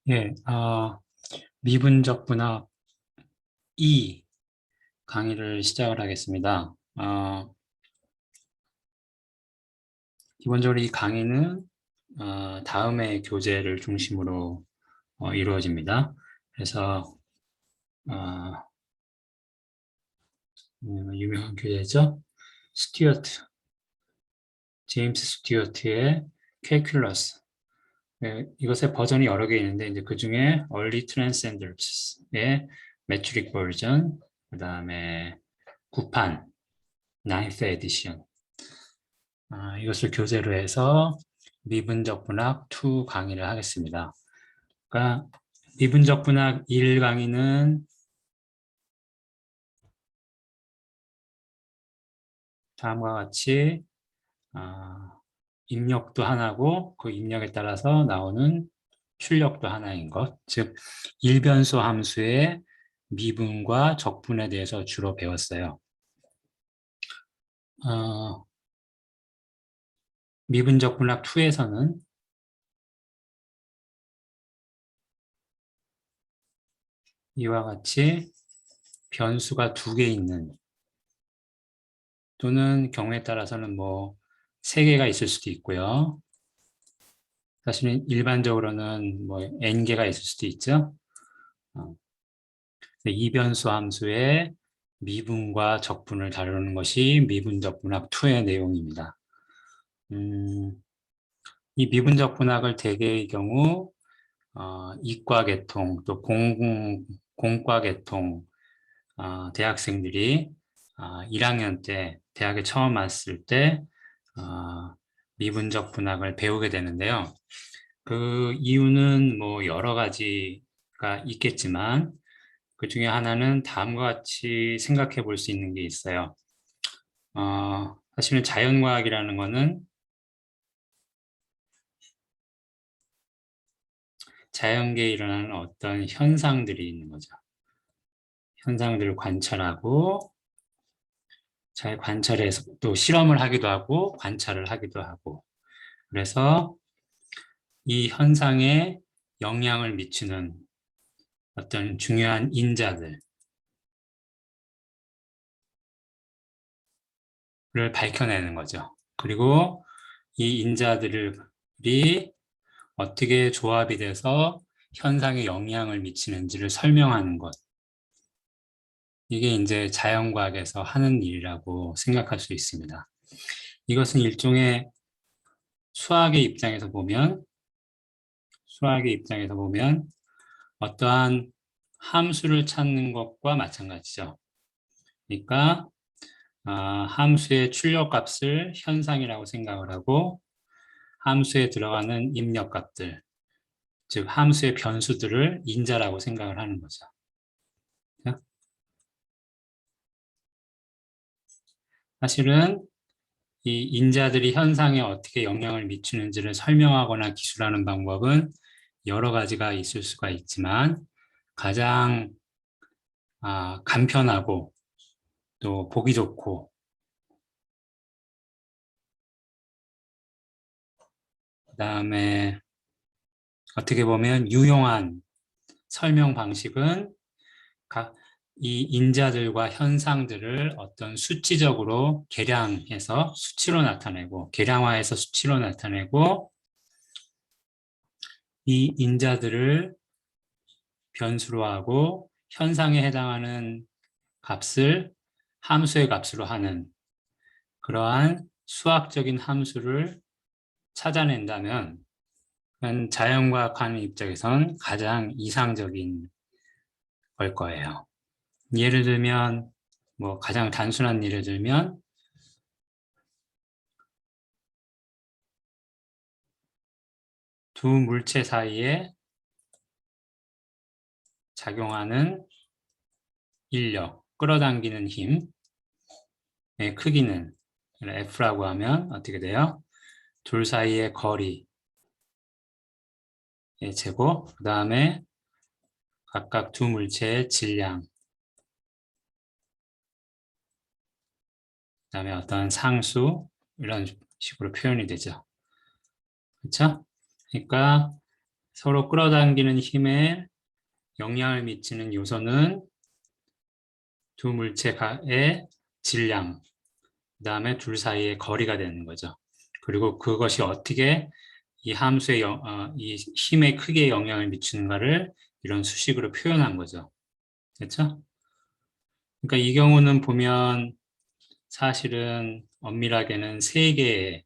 예, 미분적 분학 2 강의를 시작을 하겠습니다. 기본적으로 이 강의는 다음의 교재를 중심으로 이루어집니다. 그래서 어, 유명한 교재죠. 스튜어트, 제임스 스튜어트의 Calculus. 네, 이것의 버전이 여러 개 있는데 이제 그 중에 Early Transcendentals의 메트릭 버전, 그 다음에 구판, 나인스 에디션. 이것을 교재로 해서 미분적 분학 2 강의를 하겠습니다. 그러니까 미분적 분학 1 강의는 다음과 같이 입력도 하나고 그 입력에 따라서 나오는 출력도 하나인 것, 즉 일변수 함수의 미분과 적분에 대해서 주로 배웠어요. 미분적 분학 2에서는 이와 같이 변수가 2개 있는, 또는 경우에 따라서는 뭐 3개가 있을 수도 있고요. 사실은 일반적으로는 뭐 n개가 있을 수도 있죠. 이변수 함수의 미분과 적분을 다루는 것이 미분적 분학 2의 내용입니다. 이 미분적 분학을 대개의 경우 이과 계통 또 공과 계통 대학생들이 1학년 때 대학에 처음 왔을 때 미분적 분학을 배우게 되는데요. 그 이유는 뭐 여러 가지가 있겠지만 그 중에 하나는 다음과 같이 생각해 볼 수 있는 게 있어요. 사실은 자연과학이라는 거는 자연계에 일어나는 어떤 현상들이 있는 거죠. 현상들을 관찰하고 잘 관찰해서 또 실험을 하기도 하고 관찰을 하기도 하고, 그래서 이 현상에 영향을 미치는 어떤 중요한 인자들을 밝혀내는 거죠. 그리고 이 인자들이 어떻게 조합이 돼서 현상에 영향을 미치는지를 설명하는 것. 이게 이제 자연과학에서 하는 일이라고 생각할 수 있습니다. 이것은 일종의 수학의 입장에서 보면, 어떠한 함수를 찾는 것과 마찬가지죠. 그러니까 함수의 출력값을 현상이라고 생각을 하고 함수에 들어가는 입력값들, 즉 함수의 변수들을 인자라고 생각을 하는 거죠. 사실은 이 인자들이 현상에 어떻게 영향을 미치는지를 설명하거나 기술하는 방법은 여러 가지가 있을 수가 있지만 가장 간편하고 또 보기 좋고, 그 다음에 어떻게 보면 유용한 설명 방식은 이 인자들과 현상들을 어떤 수치적으로 계량해서 수치로 나타내고, 계량화해서 수치로 나타내고, 이 인자들을 변수로 하고 현상에 해당하는 값을 함수의 값으로 하는 그러한 수학적인 함수를 찾아낸다면 자연과학하는 입장에선 가장 이상적인 걸 거예요. 예를 들면 뭐 가장 단순한 예를 들면 두 물체 사이에 작용하는 인력, 끌어당기는 힘의 크기는 F라고 하면 어떻게 돼요? 둘 사이의 거리의 제곱, 그 다음에 각각 두 물체의 질량, 그 다음에 어떤 상수, 이런 식으로 표현이 되죠. 그렇죠? 그러니까 서로 끌어당기는 힘에 영향을 미치는 요소는 두 물체의 질량, 그 다음에 둘 사이의 거리가 되는 거죠. 그리고 그것이 어떻게 이 함수의 이 힘의 크기에 영향을 미치는가를 이런 수식으로 표현한 거죠. 그렇죠? 그러니까 이 경우는 보면 사실은 엄밀하게는 세 개의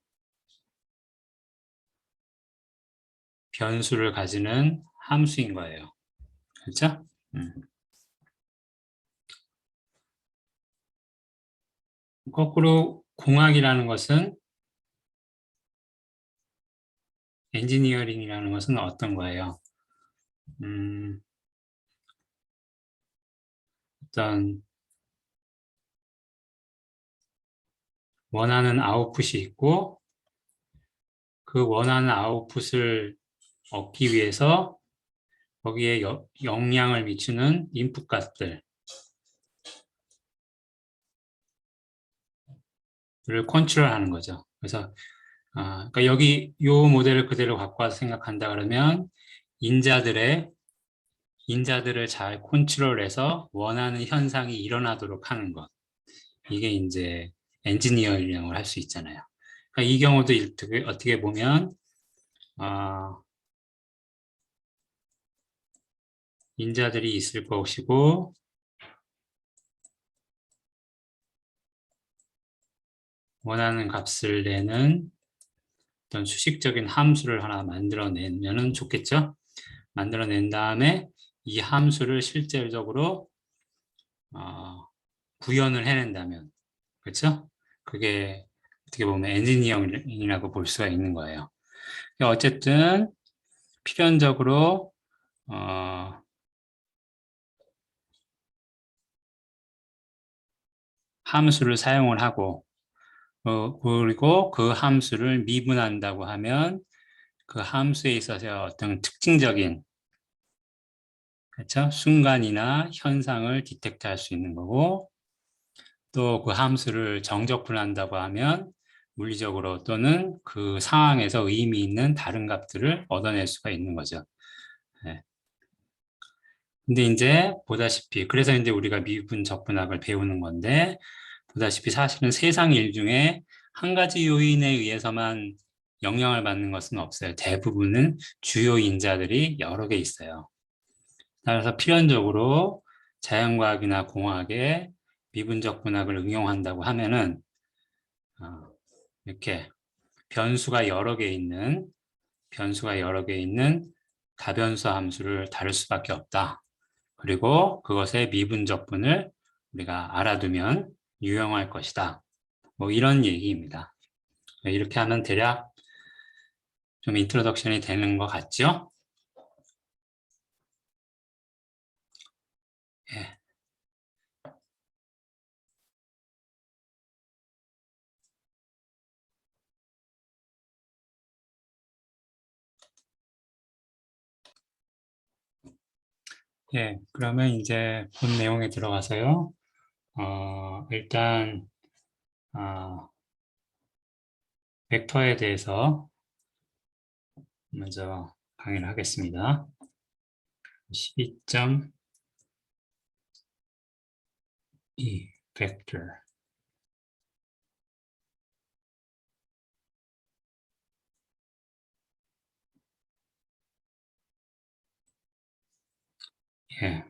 변수를 가지는 함수인 거예요. 그렇죠? 거꾸로 공학이라는 것은 엔지니어링이라는 것은 어떤 거예요? 음, 어떤 원하는 아웃풋이 있고 그 원하는 아웃풋을 얻기 위해서 거기에 영향을 미치는 인풋 값들을 컨트롤하는 거죠. 그래서 그러니까 여기 이 모델을 그대로 갖고 와서 생각한다 그러면 인자들을 잘 컨트롤해서 원하는 현상이 일어나도록 하는 것. 이게 이제 엔지니어링을 할 수 있잖아요. 그러니까 이 경우도 어떻게 보면 인자들이 있을 것이고 원하는 값을 내는 어떤 수식적인 함수를 하나 만들어내면 좋겠죠? 만들어낸 다음에 이 함수를 실질적으로 구현을 해낸다면, 그렇죠? 그게 어떻게 보면 엔지니어링이라고 볼 수가 있는 거예요. 어쨌든 필연적으로 함수를 사용을 하고 그리고 그 함수를 미분한다고 하면 그 함수에 있어서 어떤 특징적인 그렇죠? 순간이나 현상을 디텍트할 수 있는 거고 또 그 함수를 정적분한다고 하면 물리적으로 또는 그 상황에서 의미 있는 다른 값들을 얻어낼 수가 있는 거죠. 네. 근데 이제 보다시피 그래서 이제 우리가 미분 적분학을 배우는 건데 보다시피 사실은 세상 일 중에 한 가지 요인에 의해서만 영향을 받는 것은 없어요. 대부분은 주요 인자들이 여러 개 있어요. 따라서 필연적으로 자연과학이나 공학에 미분적 분학을 응용한다고 하면은 이렇게 변수가 여러 개 있는 다변수 함수를 다룰 수밖에 없다. 그리고 그것의 미분적분을 우리가 알아두면 유용할 것이다. 뭐 이런 얘기입니다. 이렇게 하면 대략 좀 인트로덕션이 되는 것 같죠? 예. 예, 그러면 이제 본 내용에 들어가서요. 일단 벡터에 대해서 먼저 강의를 하겠습니다. 12.2 벡터. 예.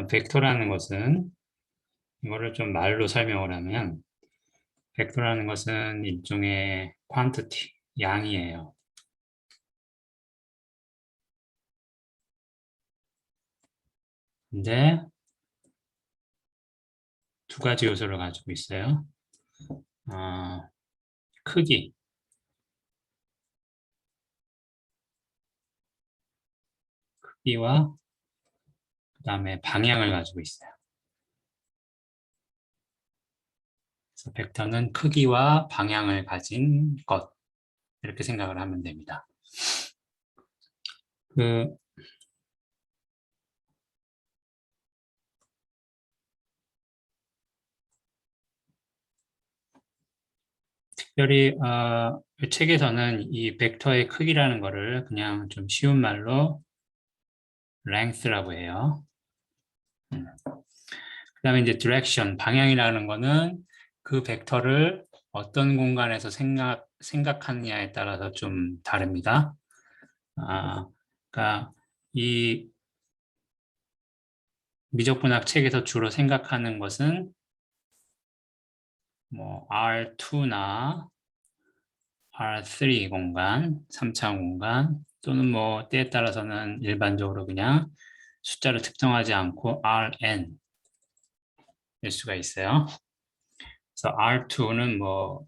벡터라는 것은 이거를 좀 말로 설명을 하면 벡터라는 것은 일종의 quantity, 양이에요. 근데 두 가지 요소를 가지고 있어요. 크기, 크기와 그 다음에 방향을 가지고 있어요. 그래서 벡터는 크기와 방향을 가진 것 이렇게 생각을 하면 됩니다. 그 특별히 책에서는 이 벡터의 크기라는 거를 그냥 좀 쉬운 말로 length라고 해요. 그다음에 이제 direction, 방향이라는 거는 그 벡터를 어떤 공간에서 생각하느냐에 따라서 좀 다릅니다. 그러니까 이 미적분학 책에서 주로 생각하는 것은 뭐 R2나 R3 공간, 3차원 공간 또는 뭐 때에 따라서는 일반적으로 그냥 숫자를 특정하지 않고 Rn일 수가 있어요. 그래서 R2는 뭐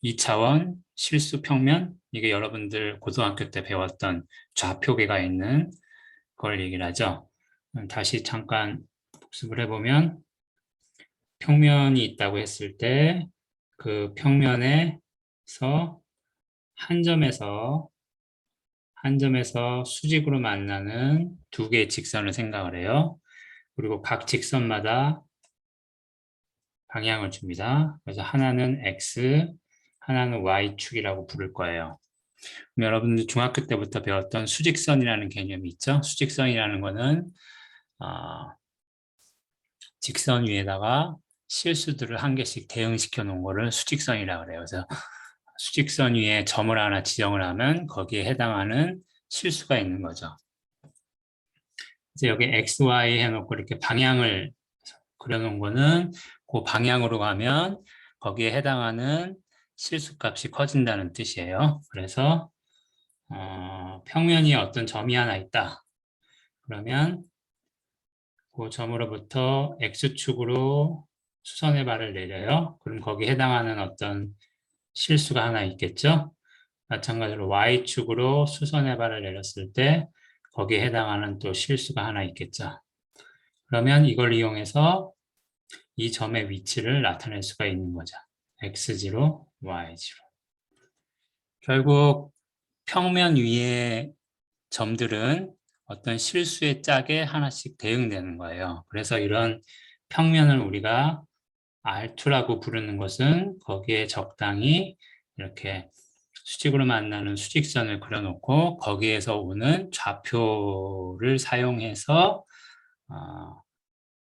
2차원 실수 평면, 이게 여러분들 고등학교 때 배웠던 좌표계가 있는 걸 얘기를 하죠. 다시 잠깐 복습을 해보면 평면이 있다고 했을 때 그 평면에서 한 점에서 수직으로 만나는 두 개의 직선을 생각을 해요. 그리고 각 직선마다 방향을 줍니다. 그래서 하나는 X, 하나는 Y축이라고 부를 거예요. 그럼 여러분들 중학교 때부터 배웠던 수직선이라는 개념이 있죠. 수직선이라는 거는 직선 위에다가 실수들을 한 개씩 대응시켜 놓은 거를 수직선이라고 그래요. 그래서 수직선 위에 점을 하나 지정을 하면 거기에 해당하는 실수가 있는 거죠. 그래서 여기 X, Y 해놓고 이렇게 방향을 그려놓은 거는 그 방향으로 가면 거기에 해당하는 실수값이 커진다는 뜻이에요. 그래서 평면이 어떤 점이 하나 있다. 그러면 그 점으로부터 X축으로 수선의 발을 내려요. 그럼 거기에 해당하는 어떤 실수가 하나 있겠죠. 마찬가지로 Y축으로 수선의 발을 내렸을 때 거기에 해당하는 또 실수가 하나 있겠죠. 그러면 이걸 이용해서 이 점의 위치를 나타낼 수가 있는 거죠. X0, Y0. 결국 평면 위의 점들은 어떤 실수의 짝에 하나씩 대응되는 거예요. 그래서 이런 평면을 우리가 R2라고 부르는 것은 거기에 적당히 이렇게 수직으로 만나는 수직선을 그려놓고 거기에서 오는 좌표를 사용해서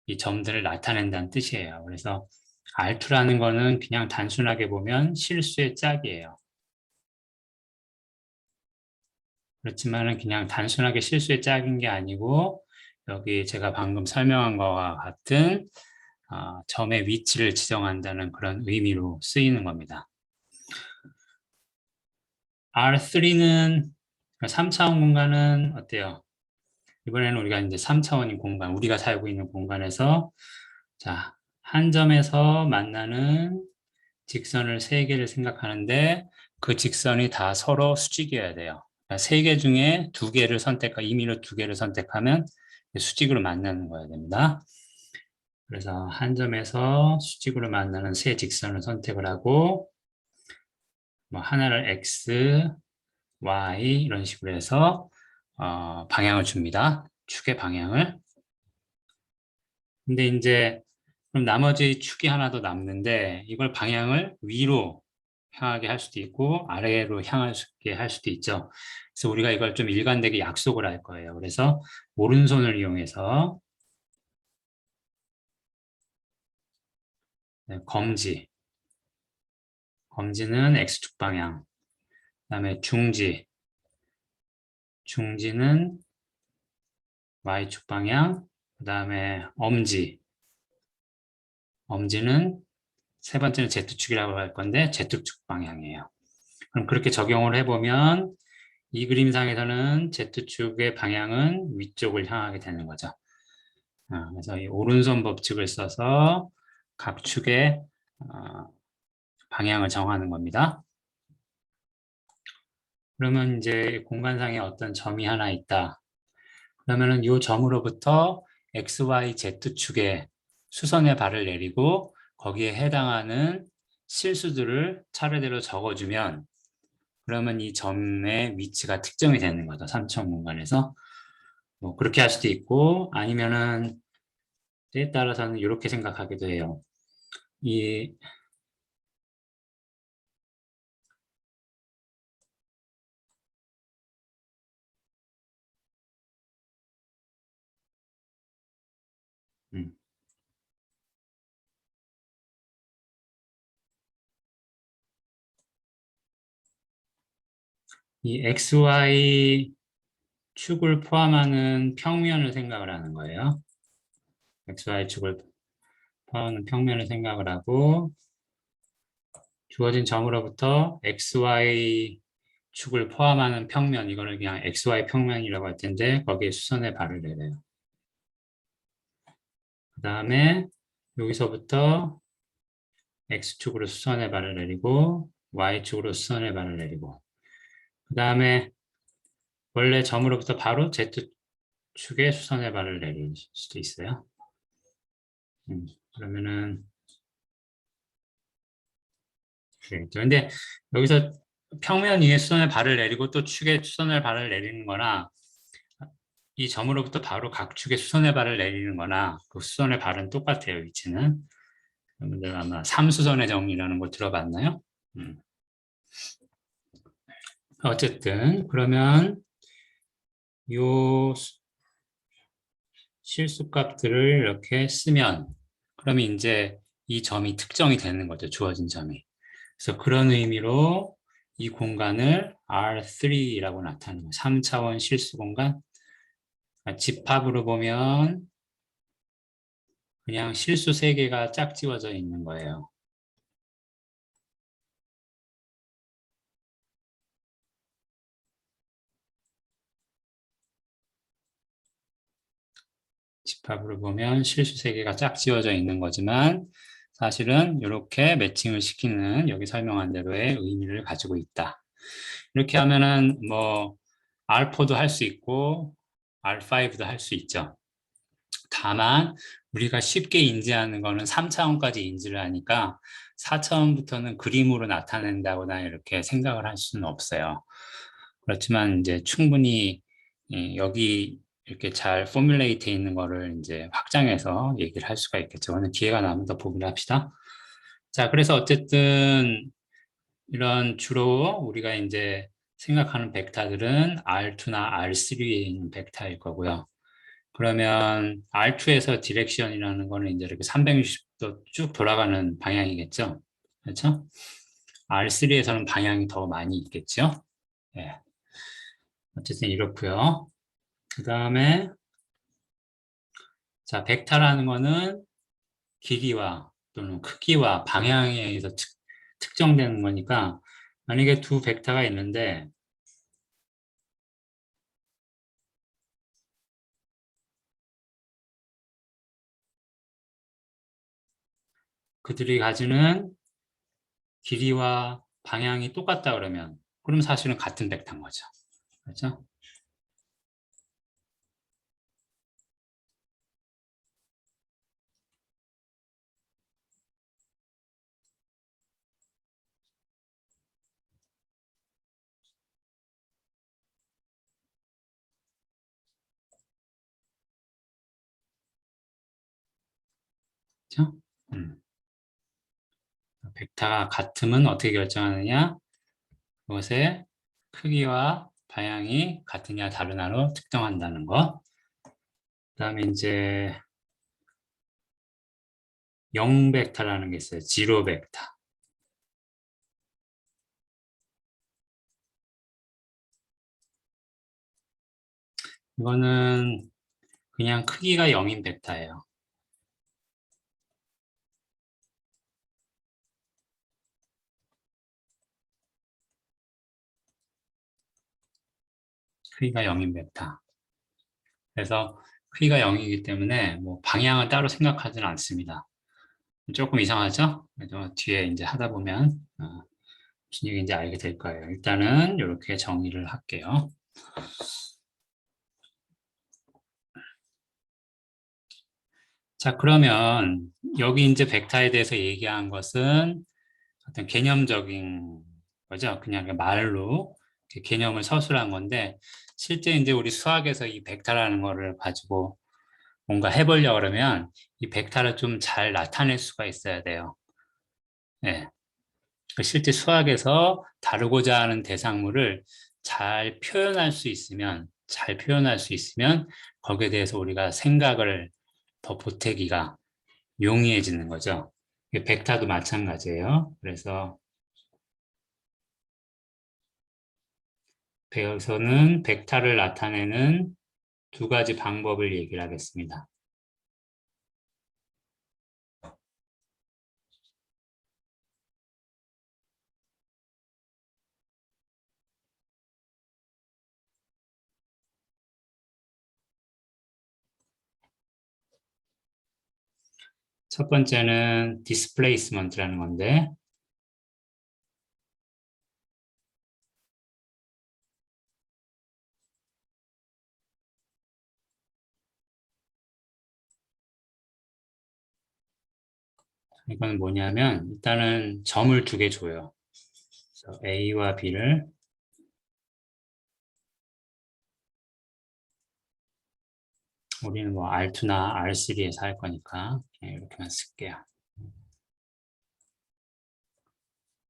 이 점들을 나타낸다는 뜻이에요. 그래서 R2라는 거는 그냥 단순하게 보면 실수의 짝이에요. 그렇지만은 그냥 단순하게 실수의 짝인 게 아니고 여기 제가 방금 설명한 것과 같은 점의 위치를 지정한다는 그런 의미로 쓰이는 겁니다. R3는 3차원 공간은 어때요? 이번에는 우리가 이제 3차원인 공간, 우리가 살고 있는 공간에서 자, 한 점에서 만나는 직선을 세 개를 생각하는데 그 직선이 다 서로 수직이어야 돼요. 세 개 중에 두 개를 임의로 두 개를 선택하면 수직으로 만나는 거야 됩니다. 그래서 한 점에서 수직으로 만나는 세 직선을 선택을 하고 뭐 하나를 X, Y 이런 식으로 해서 방향을 줍니다. 축의 방향을. 근데 이제 그럼 나머지 축이 하나 더 남는데 이걸 방향을 위로 향하게 할 수도 있고 아래로 향하게 할 수도 있죠. 그래서 우리가 이걸 좀 일관되게 약속을 할 거예요. 그래서 오른손을 이용해서 검지는 X축 방향, 그다음에 중지는 Y축 방향, 그다음에 엄지는 세 번째는 Z축이라고 할 건데 Z축 방향이에요. 그럼 그렇게 적용을 해보면 이 그림상에서는 Z축의 방향은 위쪽을 향하게 되는 거죠. 그래서 이 오른손 법칙을 써서 각 축의 방향을 정하는 겁니다. 그러면 이제 공간상에 어떤 점이 하나 있다. 그러면은 이 점으로부터 X, Y, Z축에 수선의 발을 내리고 거기에 해당하는 실수들을 차례대로 적어주면 그러면 이 점의 위치가 특정이 되는 거죠. 3차원 공간에서. 뭐 그렇게 할 수도 있고 아니면은 때에 따라서는 이렇게 생각하기도 해요. 이 이 XY 축을 포함하는 평면을 생각을 하는 거예요. XY 축을 포함하는 평면을 생각을 하고 주어진 점으로부터 XY 축을 포함하는 평면, 이거를 그냥 XY 평면이라고 할 텐데 거기에 수선의 발을 내려요. 그 다음에 여기서부터 X축으로 수선의 발을 내리고 Y축으로 수선의 발을 내리고 그 다음에 원래 점으로부터 바로 Z축에 수선의 발을 내릴 수도 있어요. 그러면은 그렇죠. 근데 여기서 평면 위에 수선의 발을 내리고 또 축에 수선의 발을 내리는 거나 이 점으로부터 바로 각 축에 수선의 발을 내리는 거나 그 수선의 발은 똑같아요, 위치는. 여러분들 아마 삼수선의 정리라는 거 들어봤나요? 음. 어쨌든 그러면 요 실수값들을 이렇게 쓰면 그러면 이제 이 점이 특정이 되는 거죠, 주어진 점이. 그래서 그런 의미로 이 공간을 R3라고 나타내는 거예요. 3차원 실수 공간. 집합으로 보면 그냥 실수 3개가 짝지워져 있는 거예요. 집합으로 보면 실수 3개가 짝지워져 있는 거지만 사실은 이렇게 매칭을 시키는 여기 설명한 대로의 의미를 가지고 있다. 이렇게 하면은 뭐 R4도 할 수 있고 R5도 할 수 있죠. 다만 우리가 쉽게 인지하는 거는 3차원까지 인지를 하니까 4차원부터는 그림으로 나타낸다거나 이렇게 생각을 할 수는 없어요. 그렇지만 이제 충분히 여기 이렇게 잘 포뮬레이트해 있는 거를 이제 확장해서 얘기를 할 수가 있겠죠. 오늘 기회가 나면 더 보기를 합시다. 자, 그래서 어쨌든 이런 주로 우리가 이제 생각하는 벡터들은 R2나 R3에 있는 벡터일 거고요. 그러면 R2에서 디렉션이라는 거는 이제 이렇게 360도 쭉 돌아가는 방향이겠죠. 그렇죠? R3에서는 방향이 더 많이 있겠죠. 예. 어쨌든 이렇고요. 그 다음에 자, 벡터라는 거는 길이와 또는 크기와 방향에 의해서 특정되는 거니까 만약에 두 벡터가 있는데 그들이 가지는 길이와 방향이 똑같다 그러면 사실은 같은 벡터인 거죠. 그렇죠? 그렇죠? 벡터가 같으면 어떻게 결정하느냐? 그것의 크기와 방향이 같으냐 다르냐로 특정한다는 거. 그다음에 이제 0 벡터라는 게 있어요. 지로 벡터. 이거는 그냥 크기가 0인 벡터예요. 크기가 0인 벡터. 그래서 크기가 0이기 때문에 뭐 방향을 따로 생각하지는 않습니다. 조금 이상하죠? 그래서 뒤에 이제 하다 보면 무슨 얘기인지 알게 될 거예요. 일단은 이렇게 정의를 할게요. 자, 그러면 여기 이제 벡터에 대해서 얘기한 것은 어떤 개념적인 거죠. 그냥 말로 개념을 서술한 건데 실제 이제 우리 수학에서 이 벡터라는 거를 가지고 뭔가 해보려고 그러면 이 벡터를 좀 잘 나타낼 수가 있어야 돼요. 예. 실제 수학에서 다루고자 하는 대상물을 잘 표현할 수 있으면 거기에 대해서 우리가 생각을 더 보태기가 용이해지는 거죠. 벡터도 마찬가지예요. 그래서 여기서는 벡터를 나타내는 두 가지 방법을 얘기를 하겠습니다. 첫 번째는 displacement라는 건데, 이건 뭐냐면 일단은 점을 두 개 줘요. 그래서 A와 B를 우리는 뭐 R2나 R3에서 할 거니까 그냥 이렇게만 쓸게요.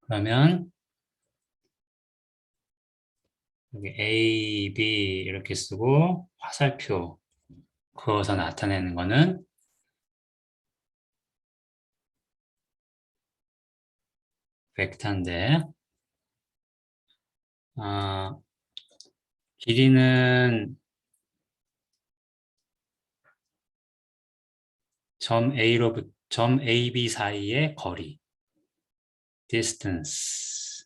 그러면 여기 A, B 이렇게 쓰고 화살표 그어서 나타내는 거는 벡터인데, 길이는 점 A, B 사이의 거리, distance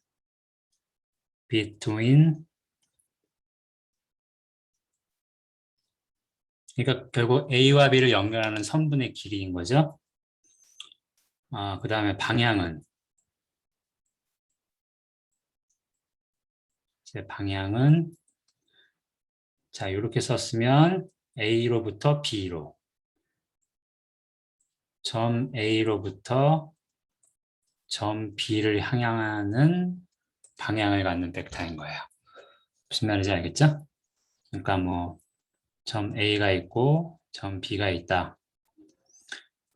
between, 그러니까 결국 A와 B를 연결하는 선분의 길이인 거죠. 그 다음에 방향은, 자, 이렇게 썼으면 A로부터 B로, 점 A로부터 점 B를 향하는 방향을 갖는 벡터인 거예요. 무슨 말인지 알겠죠? 그러니까 뭐 점 A가 있고 점 B가 있다.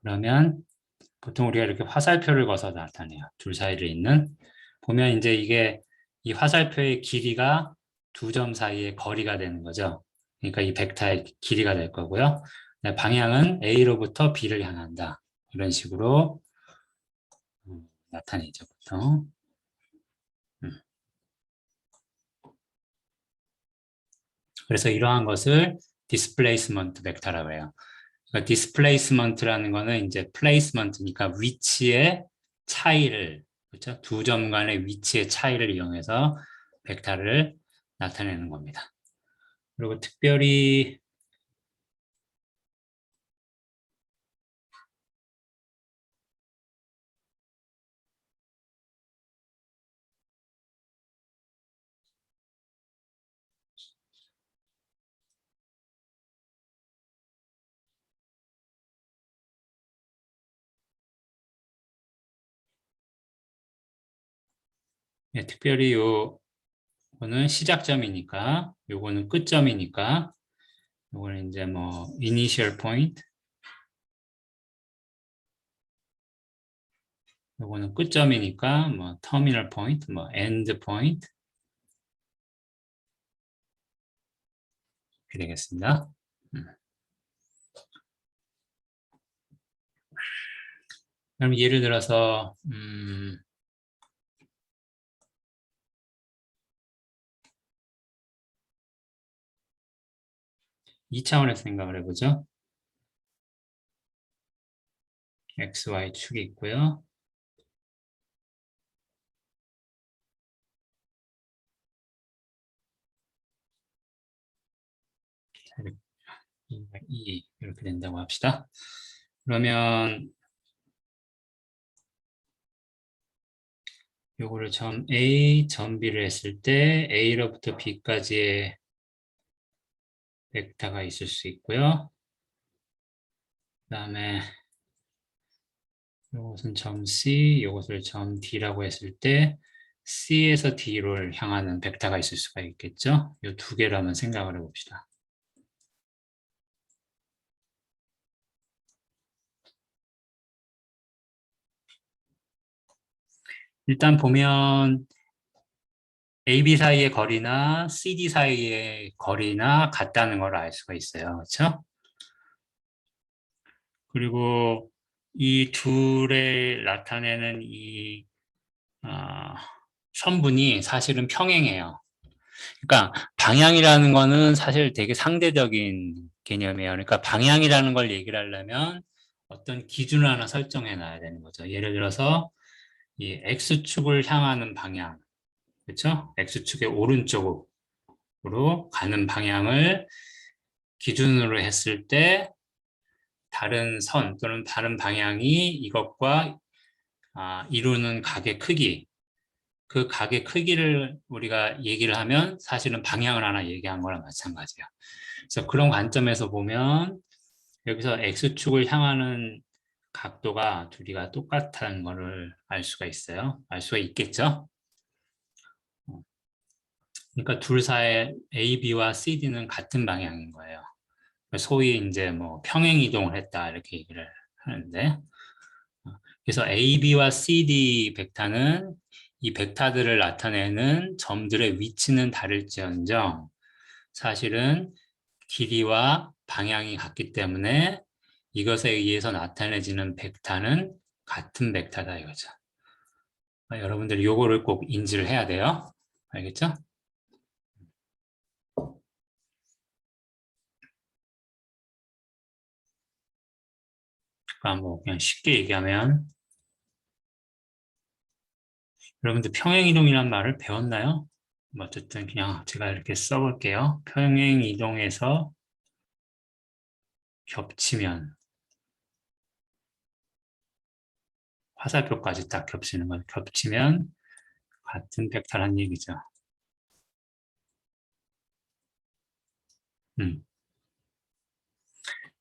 그러면 보통 우리가 이렇게 화살표를 거서 나타내요. 둘 사이를 있는. 보면 이제 이게 이 화살표의 길이가 두 점 사이의 거리가 되는 거죠. 그러니까 이 벡터의 길이가 될 거고요. 방향은 A로부터 B를 향한다. 이런 식으로 나타내죠, 보통. 그래서 이러한 것을 displacement 벡터라고 해요. 그러니까 displacement라는 거는 이제 placement니까 위치의 차이를, 그렇죠? 두 점 간의 위치의 차이를 이용해서 벡터를 나타내는 겁니다. 그리고 특별히 요거는 시작점이니까, 요거는 끝점이니까, 요거는 이제 뭐 initial point, 요거는 끝점이니까 뭐 terminal point, 뭐 end point 이렇게 되겠습니다. 그럼 예를 들어서 2차원에서 생각을 해보죠. XY 축이 있고요. 이렇게 된다고 합시다. 그러면 요거를 점 A, 점 B를 했을 때 A로부터 B까지의 벡터가 있을 수 있고요. 그 다음에 요것은 점 C, 요것을 점 D라고 했을 때 C에서 D를 향하는 벡터가 있을 수가 있겠죠. 요 두 개를 한번 생각을 해봅시다. 일단 보면 AB 사이의 거리나 CD 사이의 거리나 같다는 걸 알 수가 있어요. 그렇죠? 그리고 이 둘에 나타내는 이 선분이 사실은 평행해요. 그러니까 방향이라는 거는 사실 되게 상대적인 개념이에요. 그러니까 방향이라는 걸 얘기를 하려면 어떤 기준을 하나 설정해 놔야 되는 거죠. 예를 들어서 이 X축을 향하는 방향, 그렇죠? X축의 오른쪽으로 가는 방향을 기준으로 했을 때 다른 선 또는 다른 방향이 이것과 이루는 각의 크기, 그 각의 크기를 우리가 얘기를 하면 사실은 방향을 하나 얘기한 거랑 마찬가지예요. 그래서 그런 관점에서 보면 여기서 X축을 향하는 각도가 둘이가 똑같다는 것을 알 수가 있어요. 알 수가 있겠죠? 그러니까 둘 사이의 AB와 CD는 같은 방향인 거예요. 소위 이제 뭐 평행 이동을 했다 이렇게 얘기를 하는데, 그래서 AB와 CD 벡터는 이 벡터들을 나타내는 점들의 위치는 다를지언정 사실은 길이와 방향이 같기 때문에 이것에 의해서 나타내지는 벡터는 같은 벡터다 이거죠. 여러분들이 요거를 꼭 인지를 해야 돼요. 알겠죠? 그럼 뭐 그냥 쉽게 얘기하면 여러분들 평행이동이라는 말을 배웠나요? 뭐 어쨌든 그냥 제가 이렇게 써볼게요. 평행이동에서 겹치면 화살표까지 딱 겹치는 건 겹치면 같은 벡터란 얘기죠. 음.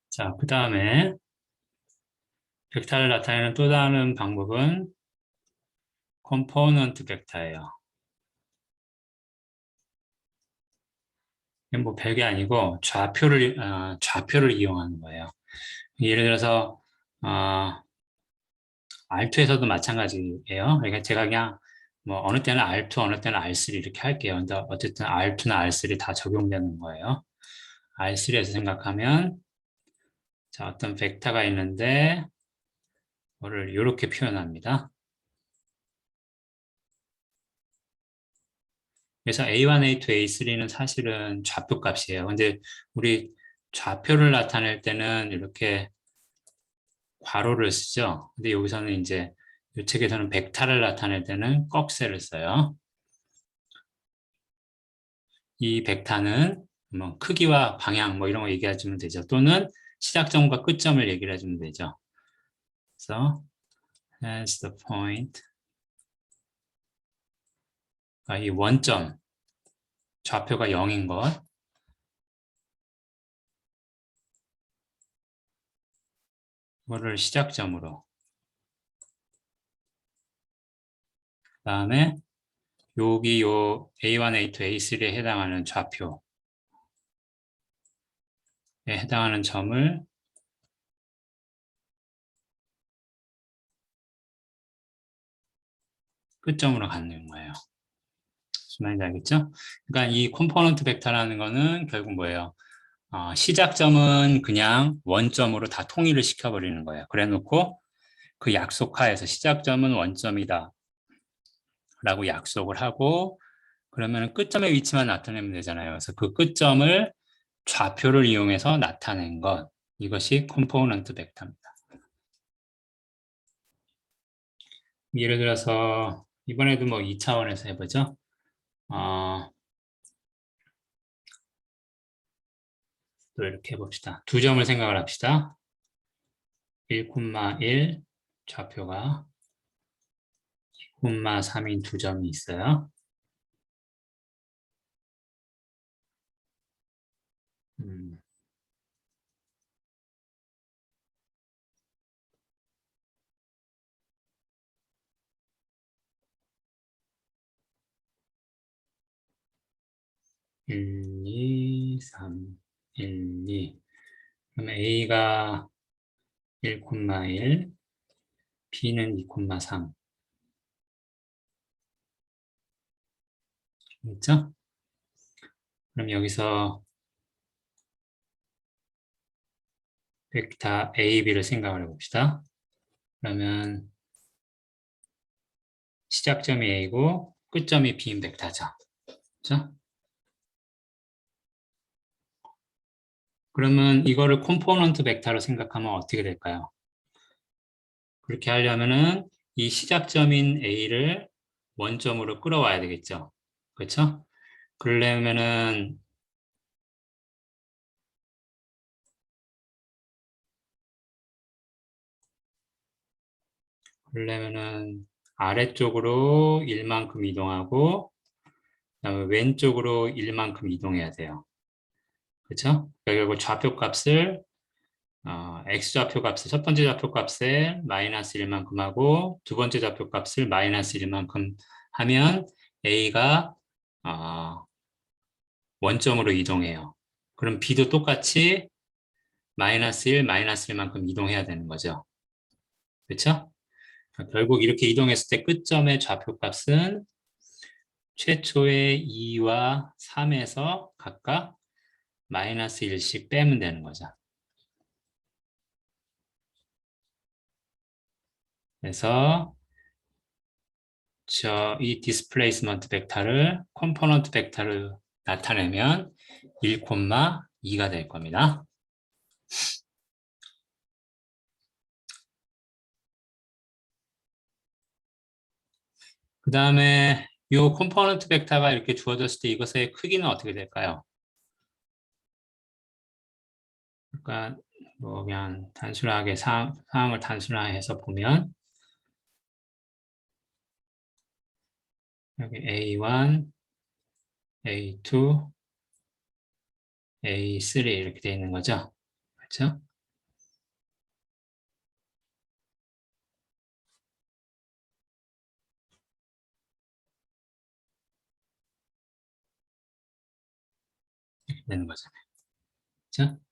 자, 그 다음에 벡터를 나타내는 또 다른 방법은 컴포넌트 벡터예요. 뭐 별게 아니고 좌표를 이용하는 거예요. 예를 들어서 R2에서도 마찬가지예요. 그러니까 제가 그냥 뭐 어느 때는 R2, 어느 때는 R3 이렇게 할게요. 근데 어쨌든 R2나 R3 다 적용되는 거예요. R3에서 생각하면 자, 어떤 벡터가 있는데 그거를 이렇게 표현합니다. 그래서 A1, A2, A3는 사실은 좌표 값이에요. 근데 우리 좌표를 나타낼 때는 이렇게 괄호를 쓰죠. 근데 여기서는 이제 이 책에서는 벡터를 나타낼 때는 꺽쇠를 써요. 이 벡터는 뭐 크기와 방향 뭐 이런 거 얘기해주면 되죠. 또는 시작점과 끝점을 얘기를 해주면 되죠. 그래서 as the point, 이 원점, 좌표가 0인 것, 이거를 시작점으로, 그 다음에 여기 요 A1, A2, A3에 해당하는 좌표에 해당하는 점을 끝점으로 갖는 거예요. 무슨 말인지 알겠죠? 그러니까 이 컴포넌트 벡터라는 거는 결국 뭐예요? 시작점은 그냥 원점으로 다 통일을 시켜버리는 거예요. 그래 놓고 그 약속하에서 시작점은 원점이다 라고 약속을 하고 그러면 끝점의 위치만 나타내면 되잖아요. 그래서 그 끝점을 좌표를 이용해서 나타낸 것, 이것이 컴포넌트 벡터입니다. 예를 들어서 이번에도 뭐 2차원에서 해보죠. 어, 또 이렇게 해봅시다. 두 점을 생각을 합시다. 1,1 좌표가 2,3인 두 점이 있어요. 1, 2, 3, 1, 2. 그러면 A가 1,1, B는 2,3. 그렇죠? 그럼 여기서 벡터 A, B를 생각을 해봅시다. 그러면 시작점이 A고 끝점이 B인 벡터죠. 그렇죠? 그러면 이거를 컴포넌트 벡터로 생각하면 어떻게 될까요? 그렇게 하려면은 이 시작점인 A를 원점으로 끌어와야 되겠죠. 그렇죠? 그러려면은 아래쪽으로 1만큼 이동하고 그다음에 왼쪽으로 1만큼 이동해야 돼요. 그렇죠? 결국 좌표값을 x좌표값을 첫 번째 좌표값에 마이너스 1만큼 하고 두 번째 좌표값을 마이너스 1만큼 하면 a가 어, 원점으로 이동해요. 그럼 b도 똑같이 마이너스 1, 마이너스 1만큼 이동해야 되는 거죠. 그렇죠? 결국 이렇게 이동했을 때 끝점의 좌표값은 최초의 2와 3에서 각각 마이너스 1씩 빼면 되는 거죠. 그래서 이 디스플레이스먼트 벡터를 컴포넌트 벡터를 나타내면 1,2가 될 겁니다. 그 다음에 이 컴포넌트 벡터가 이렇게 주어졌을 때 이것의 크기는 어떻게 될까요? 그러니까 뭐 그냥 단순하게 상황을 단순화해서 보면 여기 A1, A2, A3 이렇게 되어 있는 거죠. 그렇죠? 이렇게 되는 거잖아요. 그렇죠?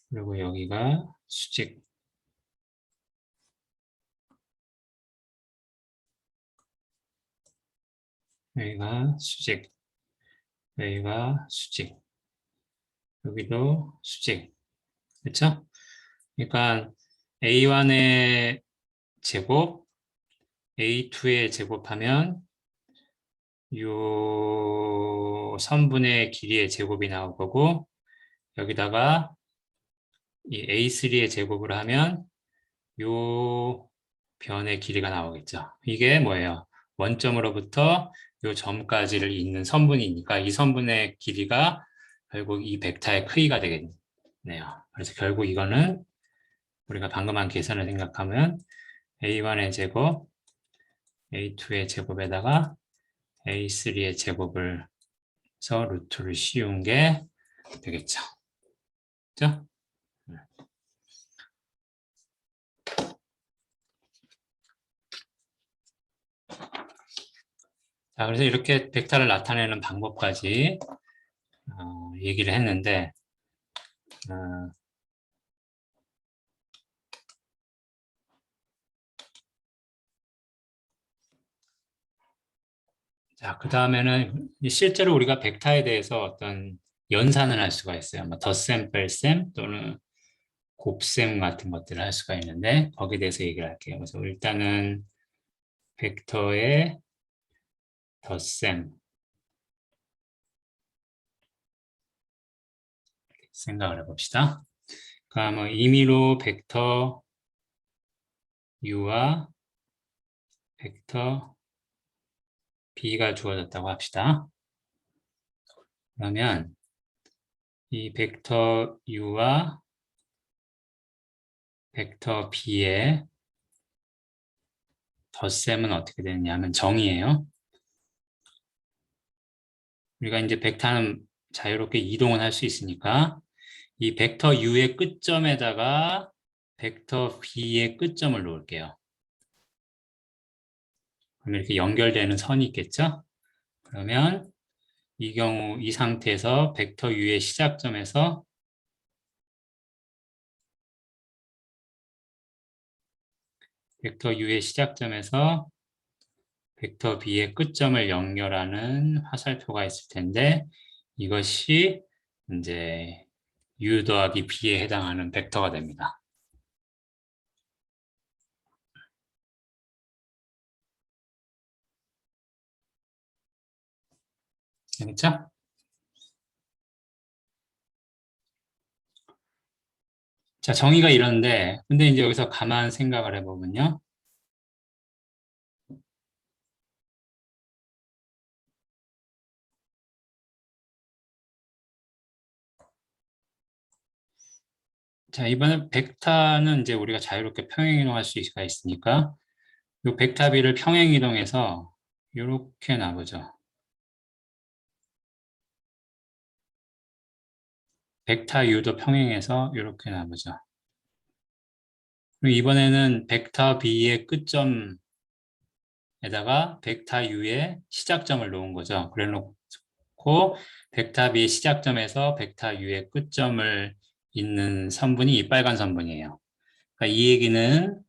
그리고 여기가 수직, 여기가 수직, 여기가 수직, 여기도 수직. 그렇죠? 그러니까 A1의 제곱, A2의 제곱하면 요 선분의 길이의 제곱이 나올 거고 여기다가 이 A3의 제곱을 하면 요 변의 길이가 나오겠죠. 이게 뭐예요? 원점으로부터 요 점까지를 잇는 선분이니까 이 선분의 길이가 결국 이 벡터의 크기가 되겠네요. 그래서 결국 이거는 우리가 방금 한 계산을 생각하면 A1의 제곱, A2의 제곱에다가 A3의 제곱을 해서 루트를 씌운 게 되겠죠. 그죠? 자, 그래서 이렇게 벡터를 나타내는 방법까지 얘기를 했는데 어, 자, 그 다음에는 실제로 우리가 벡터에 대해서 어떤 연산을 할 수가 있어요. 뭐 덧셈, 뺄셈 또는 곱셈 같은 것들을 할 수가 있는데 거기에 대해서 얘기를 할게요. 그래서 일단은 벡터의 덧셈 생각을 해봅시다. 그러니까 임의로 벡터 u와 벡터 b가 주어졌다고 합시다. 그러면 이 벡터 u와 벡터 b의 덧셈은 어떻게 되느냐면 정의예요. 우리가 이제 벡터는 자유롭게 이동을 할 수 있으니까 이 벡터 u의 끝점에다가 벡터 b의 끝점을 놓을게요. 그럼 이렇게 연결되는 선이 있겠죠? 그러면 이 경우 이 상태에서 벡터 u의 시작점에서 벡터 u의 시작점에서 벡터 b의 끝점을 연결하는 화살표가 있을 텐데 이것이 이제 u 더하기 b에 해당하는 벡터가 됩니다. 알겠죠? 자, 정의가 이런데, 근데 이제 여기서 가만 생각을 해보면요. 자, 이번에 벡터는 이제 우리가 자유롭게 평행이동할 수가 있으니까, 이 벡터 B를 평행이동해서 이렇게 놔보죠. 벡터 U도 평행해서 이렇게 놔보죠. 그리고 이번에는 벡터 B의 끝점에다가 벡터 U의 시작점을 놓은 거죠. 그래 놓고 벡터 B의 시작점에서 벡터 U의 끝점을 잇는 선분이 이 빨간 선분이에요. 그러니까 이 얘기는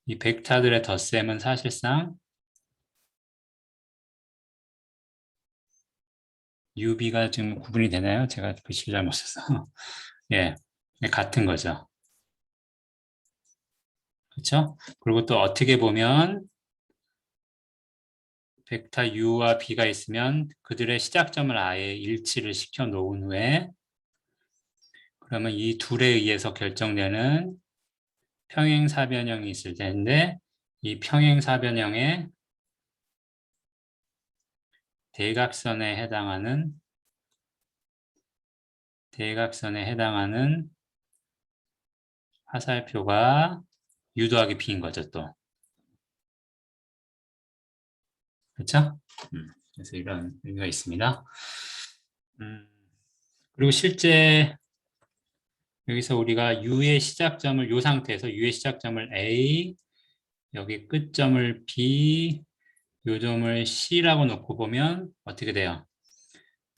이 벡터들의 덧셈은 사실상 UB가 지금 구분이 되나요? 제가 글씨를 잘못 써서. 예, 같은 거죠. 그렇죠? 그리고 또 어떻게 보면 벡터 U와 B가 있으면 그들의 시작점을 아예 일치를 시켜 놓은 후에 그러면 이 둘에 의해서 결정되는 평행사변형이 있을 텐데 이 평행사변형의 대각선에 해당하는 화살표가 U 더하기 B인 거죠, 또. 그렇죠? 그래서 이런 의미가 있습니다. 음, 그리고 실제 여기서 우리가 U의 시작점을 이 상태에서 U의 시작점을 A, 여기 끝점을 B, 요점을 C라고 놓고 보면 어떻게 돼요?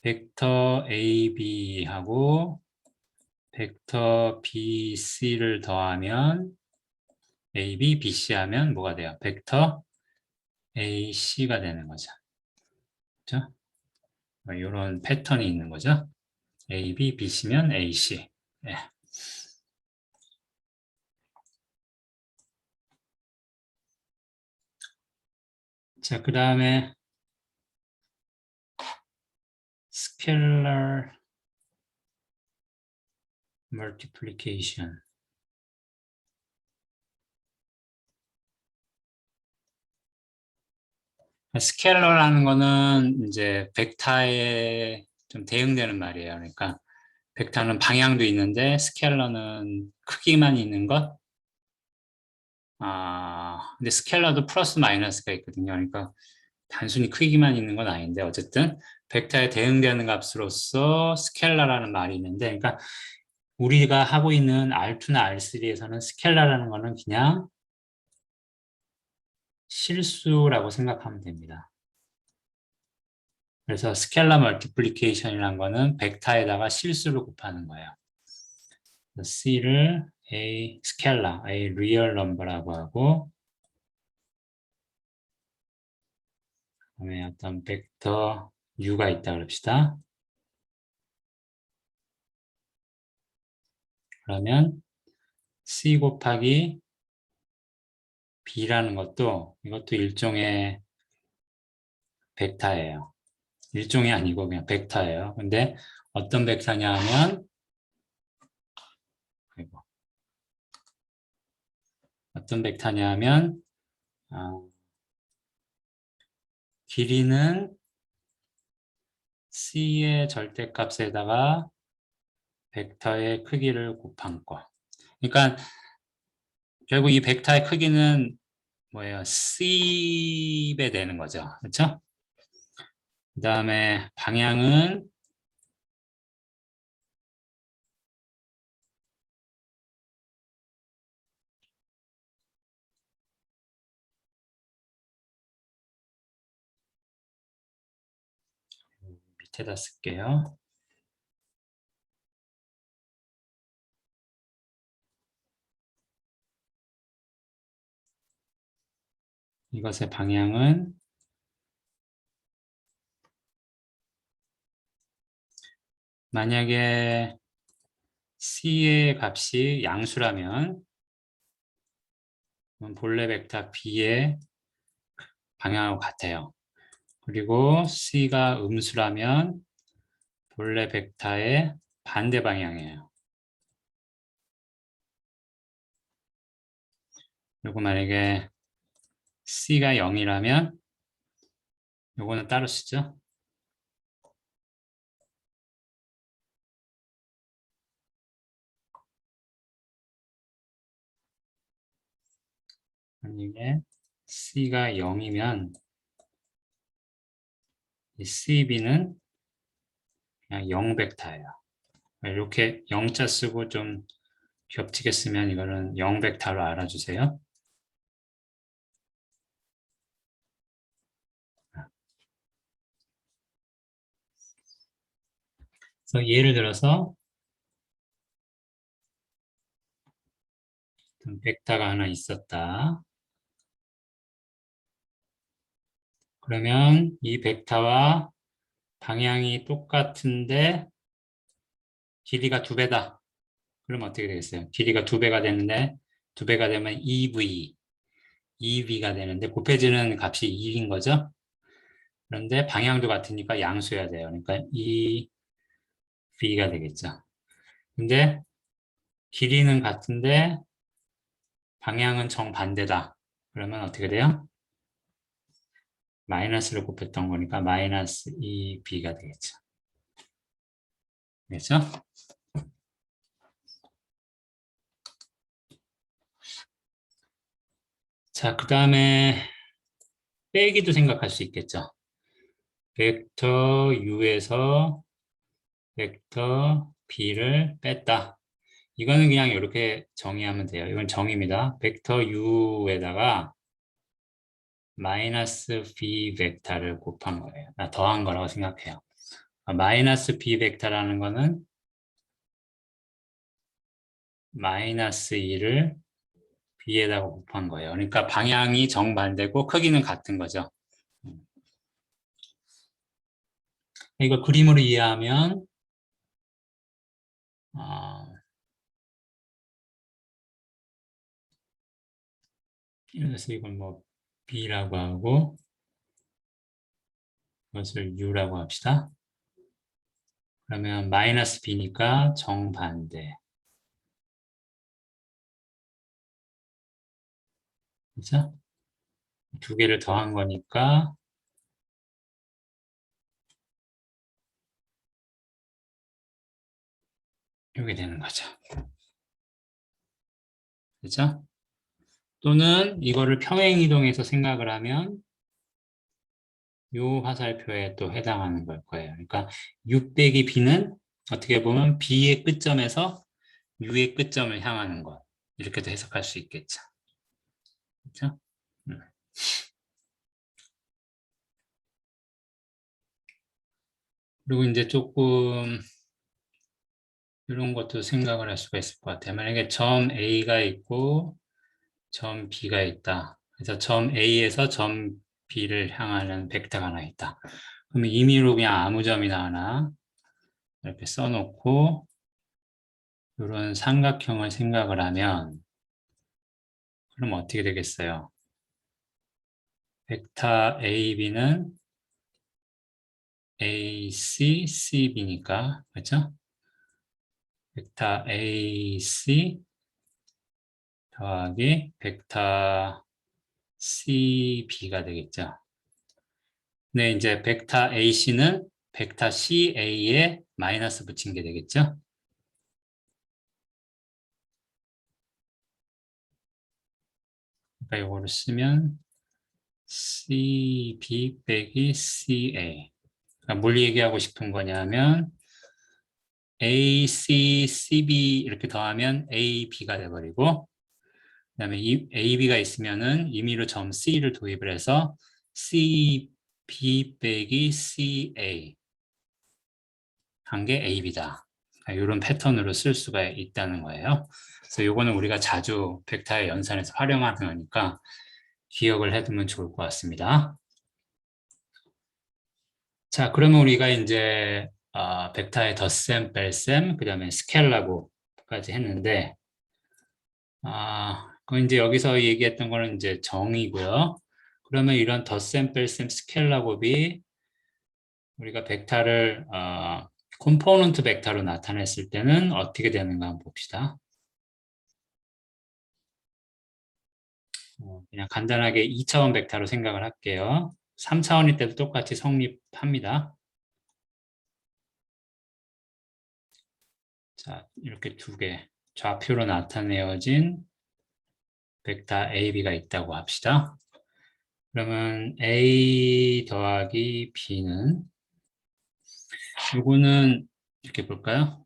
벡터 AB하고 벡터 BC를 더하면 AB, BC 하면 뭐가 돼요? 벡터 AC가 되는 거죠. 그렇죠? 이런 패턴이 있는 거죠. AB, BC면 AC. 네. 자, 그 다음에 scalar multiplication. 스케일러라는 거는 이제 벡터에 좀 대응되는 말이에요. 그러니까 벡터는 방향도 있는데 스케일러는 크기만 있는 것. 근데 스케일러도 플러스 마이너스가 있거든요. 그러니까 단순히 크기만 있는 건 아닌데 어쨌든 벡터에 대응되는 값으로서 스케일러라는 말이 있는데, 그러니까 우리가 하고 있는 R2나 R3에서는 스케일러라는 거는 그냥 실수라고 생각하면 됩니다. 그래서 스케일러 멀티플리케이션이라는 거는 벡터에다가 실수를 곱하는 거예요. C를 A 스케일러, A 리얼 넘버라고 하고, 그다음에 어떤 벡터 U가 있다 그럽시다. 그러면 C 곱하기 B라는 것도 이것도 일종의 벡터예요. 일종이 아니고 그냥 벡터예요. 근데 어떤 벡터냐 하면 어떤 벡터냐 하면 길이는 C의 절대값에다가 벡터의 크기를 곱한 거. 그러니까 결국 이 벡터의 크기는 뭐예요? C배 되는 거죠. 그렇죠? 그 다음에 방향은 밑에다 쓸게요. 이것의 방향은 만약에 C의 값이 양수라면 본래 벡터 B의 방향하고 같아요. 그리고 C가 음수라면 본래 벡터의 반대 방향이에요. 그리고 만약에 C가 0이라면 요거는 따로 쓰죠. 만약에 C가 0이면 이 CB는 그냥 0 벡터예요. 이렇게 0자 쓰고 좀 겹치게 쓰면 이거는 0 벡터로 알아주세요. 그래서 예를 들어서 벡터가 하나 있었다. 그러면 이 벡터와 방향이 똑같은데 길이가 2배다. 그럼 어떻게 되겠어요? 길이가 2배가 되는데 2배가 되면 2V, 2V가 되는데 곱해지는 값이 1인 거죠. 그런데 방향도 같으니까 양수해야 돼요. 그러니까 2V가 되겠죠. 근데 길이는 같은데 방향은 정반대다. 그러면 어떻게 돼요? 마이너스를 곱했던 거니까 마이너스 2B가 되겠죠. 그렇죠? 자, 그 다음에 빼기도 생각할 수 있겠죠. 벡터 U에서 벡터 B를 뺐다. 이거는 그냥 이렇게 정의하면 돼요. 이건 정의입니다. 벡터 U에다가 마이너스 B 벡터를 곱한 거예요. 더한 거라고 생각해요. 마이너스 B 벡터라는 거는 마이너스 2를 B에다가 곱한 거예요. 그러니까 방향이 정반대고 크기는 같은 거죠. 이거 그림으로 이해하면 그래서 이걸 뭐 B라고 하고 이것을 U라고 합시다. 그러면 마이너스 B니까 정반대. 그렇죠? 두 개를 더한 거니까 이게 되는 거죠. 그렇죠? 또는 이거를 평행이동해서 생각을 하면 요 화살표에 또 해당하는 걸 거예요. 그러니까 6 빼기 B는 어떻게 보면 B의 끝점에서 U의 끝점을 향하는 것. 이렇게도 해석할 수 있겠죠. 그렇죠? 그리고 이제 조금 이런 것도 생각을 할 수가 있을 것 같아요. 만약에 점 A가 있고 점 B가 있다. 그래서 점 A에서 점 B를 향하는 벡터가 하나 있다. 그러면 임의로 그냥 아무 점이나 하나 이렇게 써놓고 이런 삼각형을 생각을 하면 그럼 어떻게 되겠어요? 벡터 AB는 AC, CB니까 그렇죠? 벡터 AC 더하기 벡터 CB가 되겠죠. 네, 이제 벡터 AC는 벡터 CA에 마이너스 붙인 게 되겠죠. 그러니까 이거를 쓰면 CB 빼기 CA. 그러니까 뭘 얘기하고 싶은 거냐면 AC, CB 이렇게 더하면 AB가 돼버리고 그다음에 AB가 있으면은 임의로 점 C를 도입을 해서 CB 빼기 CA 한 게 AB다. 이런 패턴으로 쓸 수가 있다는 거예요. 그래서 이거는 우리가 자주 벡터의 연산에서 활용하는 거니까 기억을 해두면 좋을 것 같습니다. 자, 그러면 우리가 이제 벡터의 덧셈, 뺄셈, 그 다음에 스켈라고까지 했는데 그건 이제 여기서 얘기했던 거는 이제 정의고요. 그러면 이런 덧셈, 뺄셈, 스케일러 곱이 우리가 벡터를 컴포넌트 벡터로 나타냈을 때는 어떻게 되는가 한번 봅시다. 그냥 간단하게 2차원 벡터로 생각을 할게요. 3차원일 때도 똑같이 성립합니다. 자, 이렇게 두 개 좌표로 나타내어진 벡터 A, B가 있다고 합시다. 그러면 A 더하기 B는 이거는 이렇게 볼까요?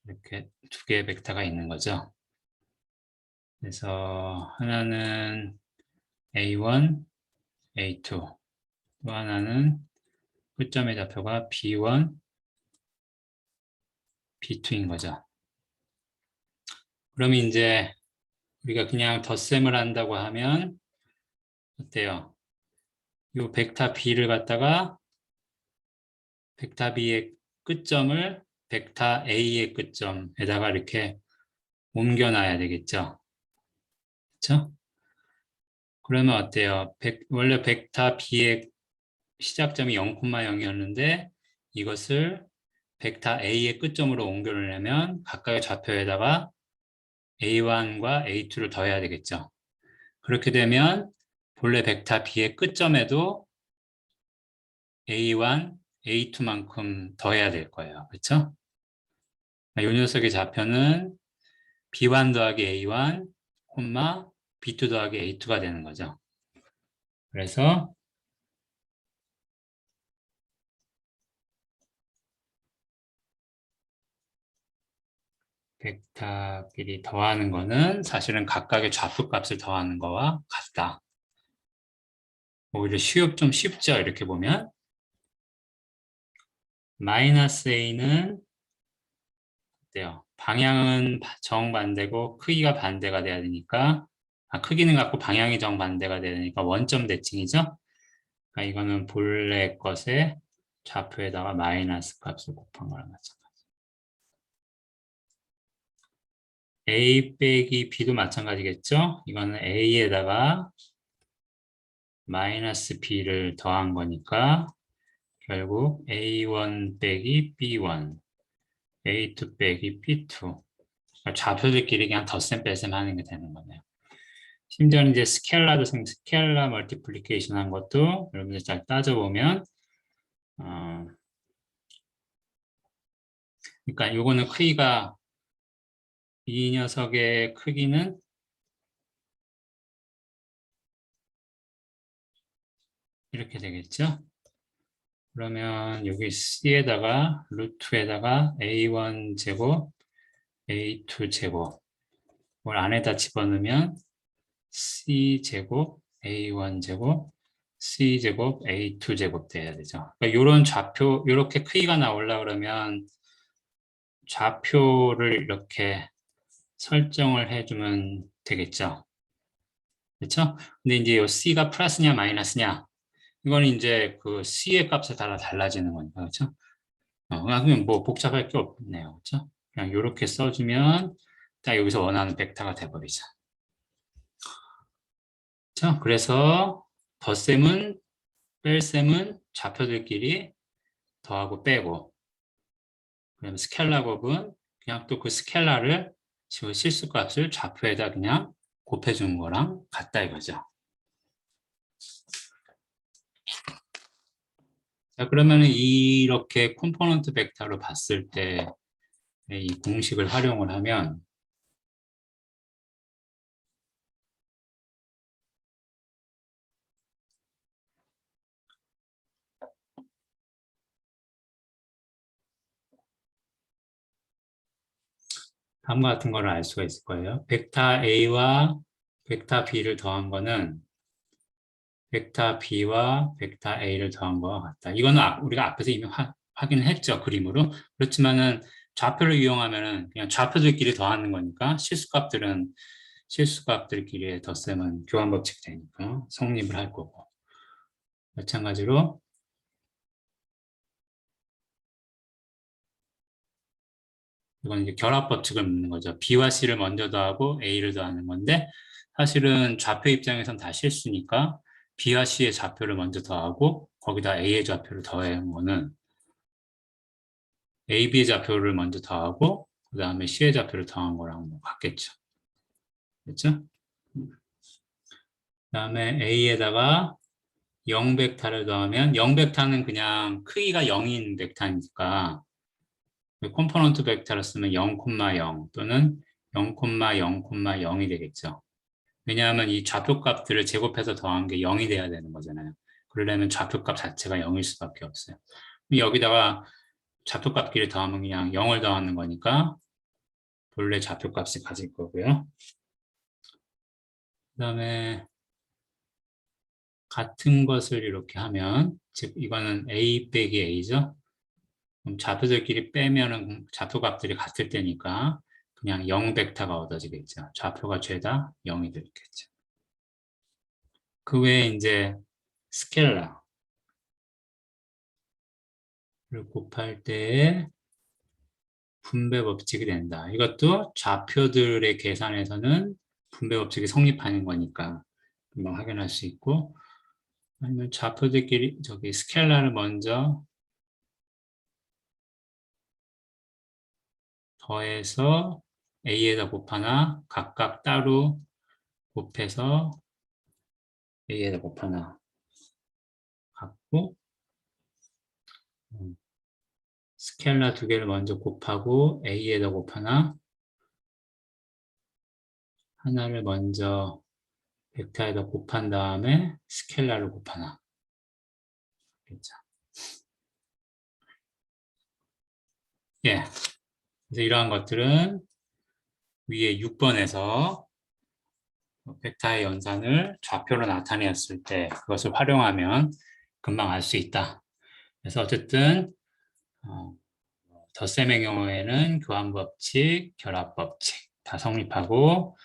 이렇게 두 개의 벡터가 있는 거죠. 그래서 하나는 A1, A2, 또 하나는 끝점의 좌표가 B1, B2인 거죠. 그러면 이제 우리가 그냥 덧셈을 한다고 하면 어때요? 이 벡터 B를 갖다가 벡터 B의 끝점을 벡터 A의 끝점에다가 이렇게 옮겨놔야 되겠죠. 그렇죠? 그러면 어때요? 원래 벡터 B의 시작점이 0,0이었는데 이것을 벡터 A의 끝점으로 옮겨놓으려면 각각의 좌표에다가 A1과 A2를 더해야 되겠죠. 그렇게 되면 본래 벡터 B의 끝점에도 A1, A2만큼 더해야 될 거예요. 그렇죠? 이 녀석의 좌표는 B1 더하기 A1, B2 더하기 A2가 되는 거죠. 그래서 벡터끼리 더하는 거는 사실은 각각의 좌표값을 더하는 거와 같다. 오히려 좀 쉽죠? 이렇게 보면 마이너스 A는 어때요? 방향은 정반대고 크기가 반대가 돼야 되니까 크기는 같고 방향이 정반대가 돼야 되니까 원점 대칭이죠? 그러니까 이거는 본래 것의 좌표에다가 마이너스 값을 곱한 거랑 마찬가지. A 빼기 B도 마찬가지겠죠? 이거는 A에다가 마이너스 B를 더한 거니까 결국 A1 빼기 B1, A2 빼기 B2. 좌표들끼리 그냥 덧셈 뺄셈 하는 게 되는 거네요. 심지어는 이제 스케일러 멀티플리케이션 한 것도 여러분들 잘 따져보면 그러니까 요거는 크기가 이 녀석의 크기는 이렇게 되겠죠. 그러면 여기 C에다가 루트에다가 A1 제곱, A2 제곱 뭘 안에다 집어넣으면 C 제곱, A1 제곱, C 제곱, A2 제곱 돼야 되죠. 그러니까 이런 좌표, 이렇게 크기가 나오려 그러면 좌표를 이렇게 설정을 해주면 되겠죠. 그렇죠? 근데 이제 이 C가 플러스냐 마이너스냐 이건 이제 그 C의 값에 따라 달라지는 거니까 그렇죠? 그냥 뭐 복잡할 게 없네요. 그렇죠? 그냥 이렇게 써주면 딱 여기서 원하는 벡터가 돼버리죠. 그렇죠? 그래서 덧셈은 뺄셈은 좌표들끼리 더하고 빼고 그다음에 스켈라 곱은 그냥 또 그 스켈라를 실수값을 좌표에다 그냥 곱해주는 거랑 같다 이거죠. 자, 그러면 이렇게 컴포넌트 벡터로 봤을 때 이 공식을 활용을 하면 다음과 같은 거를 알 수가 있을 거예요. 벡터 A와 벡터 B를 더한 거는 벡터 B와 벡터 A를 더한 거와 같다. 이거는 우리가 앞에서 이미 확인을 했죠. 그림으로. 그렇지만은 좌표를 이용하면은 그냥 좌표들끼리 더하는 거니까 실수값들끼리의 덧셈은 교환 법칙이 되니까 성립을 할 거고. 마찬가지로 이건 이제 결합 법칙을 묻는 거죠. B와 C를 먼저 더하고 A를 더하는 건데 사실은 좌표 입장에선 다 실수니까 B와 C의 좌표를 먼저 더하고 거기다 A의 좌표를 더한 거는 A, B의 좌표를 먼저 더하고 그 다음에 C의 좌표를 더한 거랑 뭐 같겠죠. 그렇죠? 그 다음에 A에다가 0벡터를 더하면 0벡터는 그냥 크기가 0인 벡터니까 컴포넌트 벡터를 쓰면 0,0 또는 0,0,0이 되겠죠. 왜냐하면 이 좌표값들을 제곱해서 더한 게 0이 돼야 되는 거잖아요. 그러려면 좌표값 자체가 0일 수밖에 없어요. 여기다가 좌표값끼리 더하면 그냥 0을 더하는 거니까 본래 좌표값이 가질 거고요. 그 다음에 같은 것을 이렇게 하면 즉 이거는 A 빼기 A죠. 그럼 좌표들끼리 빼면은 좌표값들이 같을 때니까 그냥 0 벡터가 얻어지겠죠. 좌표가 죄다 0이 되겠죠. 그 외에 이제 스켈라를 곱할 때 분배 법칙이 된다. 이것도 좌표들의 계산에서는 분배 법칙이 성립하는 거니까 금방 확인할 수 있고 아니면 좌표들끼리 저기 스켈라를 먼저 더해서 A에다 곱하나 각각 따로 곱해서 A에다 곱하나 같고 스켈라 두 개를 먼저 곱하고 A에다 곱하나 하나를 먼저 벡터에다 곱한 다음에 스켈라를 곱하나 그렇죠. 예. 그래서 이러한 것들은 위에 6번에서 벡터의 연산을 좌표로 나타내었을 때 그것을 활용하면 금방 알 수 있다. 그래서 어쨌든 덧셈의 경우에는 교환법칙, 결합법칙 다 성립하고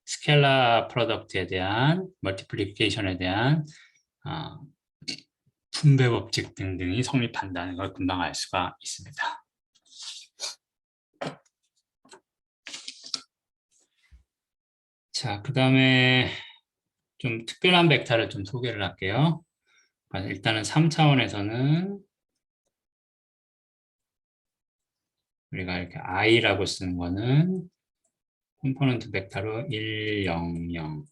스켈라 프로덕트에 대한 멀티플리케이션에 대한 어, 분배법칙 등등이 성립한다는 걸 금방 알 수가 있습니다. 자, 그 다음에 좀 특별한 벡터를 좀 소개를 할게요. 일단은 3차원에서는 우리가 이렇게 i라고 쓰는 거는 컴포넌트 벡터로 1, 0, 0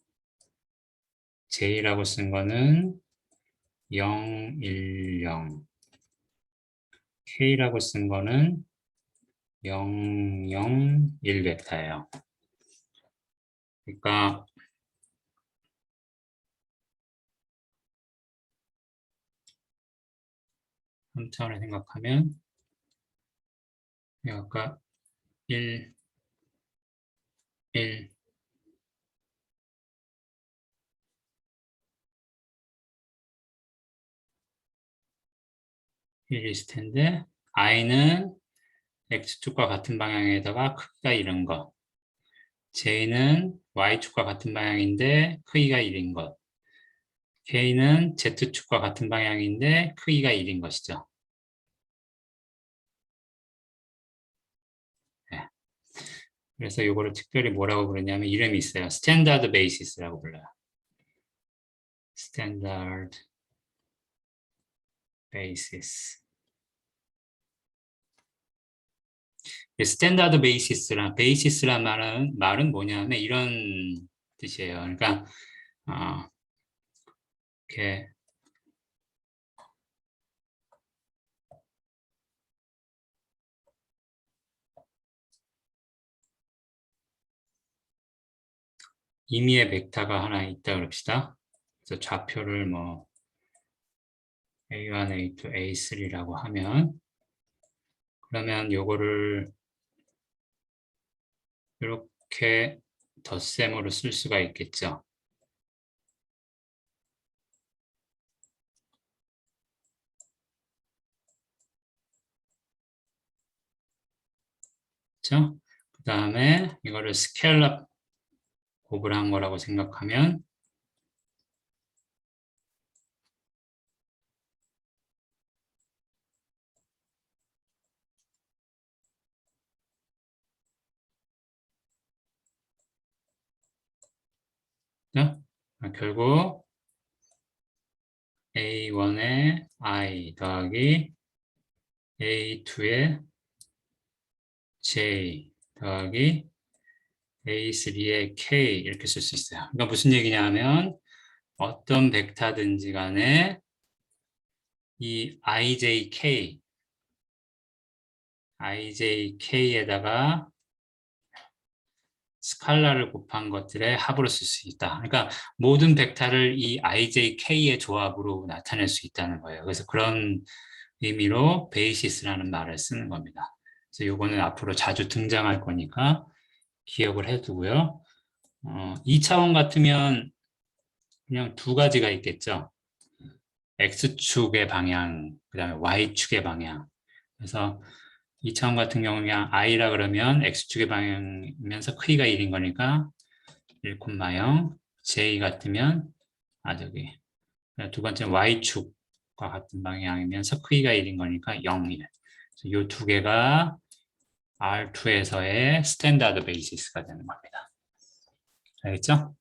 j라고 쓴 거는 0, 1, 0 k라고 쓴 거는 0, 0, 1 벡터예요. 그러니까 3차원을 생각하면 아까 1, 1, 1이 있을 텐데 i는 x축과 같은 방향에다가 크기가 이런 것 j는 y축과 같은 방향인데 크기가 1인 것 k는 z축과 같은 방향인데 크기가 1인 것이죠. 네. 그래서 이거를 특별히 뭐라고 부르냐면 이름이 있어요. 스탠다드 베이시스라고 불러요. 스탠다드 베이시스. 스탠다드 베이시스란 말은 뭐냐면 이런 뜻이에요. 그러니까 이렇게 임의의 벡터가 하나 있다 그럽시다. 그래서 좌표를 뭐 A1, A2, A3라고 하면 그러면 요거를 이렇게 덧셈으로 쓸 수가 있겠죠. 그렇죠? 그 다음에 이거를 스케일업 곱을 한 거라고 생각하면 결국 A1의 I 더하기 A2의 J 더하기 A3의 K 이렇게 쓸 수 있어요. 그러니까 무슨 얘기냐 하면 어떤 벡터든지 간에 이 IJK에다가 스칼라를 곱한 것들의 합으로 쓸 수 있다. 그러니까 모든 벡터를 이 IJK의 조합으로 나타낼 수 있다는 거예요. 그래서 그런 의미로 베이시스라는 말을 쓰는 겁니다. 그래서 요거는 앞으로 자주 등장할 거니까 기억을 해두고요. 2차원 같으면 그냥 두 가지가 있겠죠. X축의 방향, 그 다음에 Y축의 방향. 그래서 2차원 같은 경우 그냥 I라 그러면 X축의 방향이면서 크기가 1인 거니까 1,0, J 같으면, 두 번째 Y축과 같은 방향이면서 크기가 1인 거니까 0, 1. 이 두 개가 R2에서의 스탠다드 베이시스가 되는 겁니다. 알겠죠?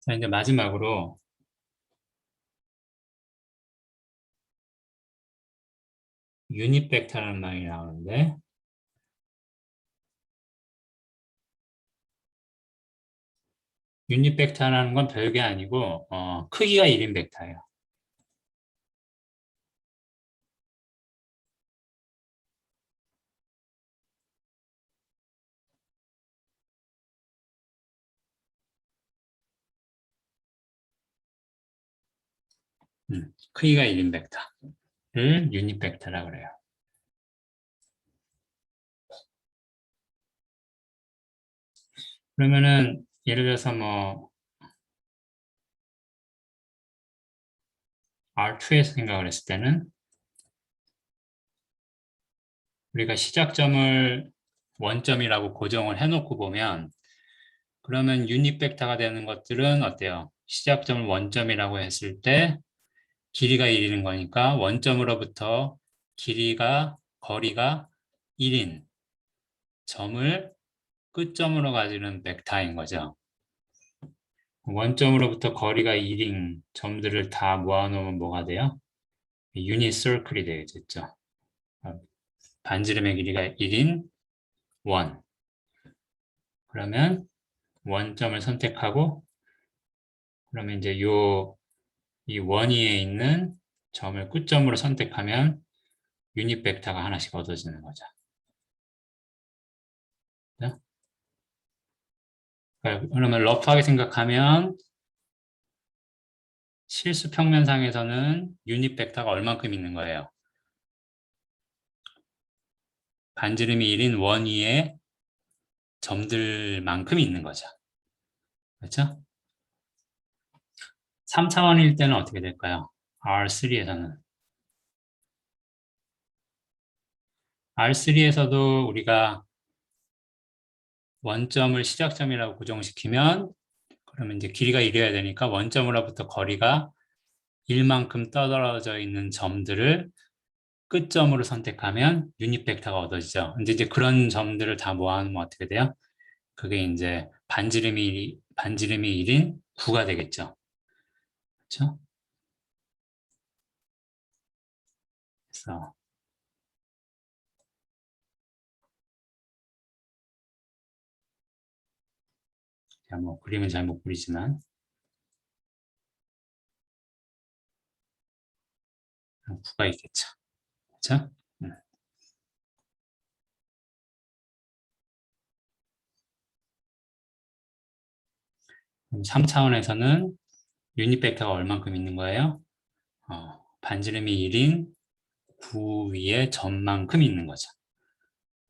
자, 이제 마지막으로 유닛 벡터라는 말이 나오는데 유닛 벡터라는 건 별게 아니고 크기가 1인 벡터예요. 크기가 1인 벡터를 유닛 벡터라고 그래요. 그러면은 예를 들어서 뭐 R2에서 생각을 했을 때는 우리가 시작점을 원점이라고 고정을 해놓고 보면 그러면 유닛 벡터가 되는 것들은 어때요? 시작점을 원점이라고 했을 때 길이가 1인 거니까 원점으로부터 거리가 1인 점을 끝점으로 가지는 벡터인 거죠. 원점으로부터 거리가 1인 점들을 다 모아놓으면 뭐가 돼요? 유닛 서클이 되겠죠. 반지름의 길이가 1인 원. 그러면 원점을 선택하고 그러면 이제 이 원위에 있는 점을 끝점으로 선택하면 유닛 벡터가 하나씩 얻어지는 거죠. 그러면 러프하게 생각하면 실수 평면상에서는 유닛 벡터가 얼만큼 있는 거예요? 반지름이 1인 원위에 점들만큼 있는 거죠. 그렇죠? 3차원일 때는 어떻게 될까요? R3에서는 R3에서도 우리가 원점을 시작점이라고 고정시키면 그러면 이제 길이가 1이어야 되니까 원점으로부터 거리가 1만큼 떨어져 있는 점들을 끝점으로 선택하면 유닛 벡터가 얻어지죠. 이제 그런 점들을 다 모아놓으면 어떻게 돼요? 그게 이제 반지름이 1인 9가 되겠죠. 그렇죠? 그래서 제가 뭐 그림은 잘 못 그리지만 9가 있겠죠. 그렇죠? 3차원에서는 유닛 벡터가 얼만큼 있는 거예요? 반지름이 1인 9 위에 점만큼 있는 거죠.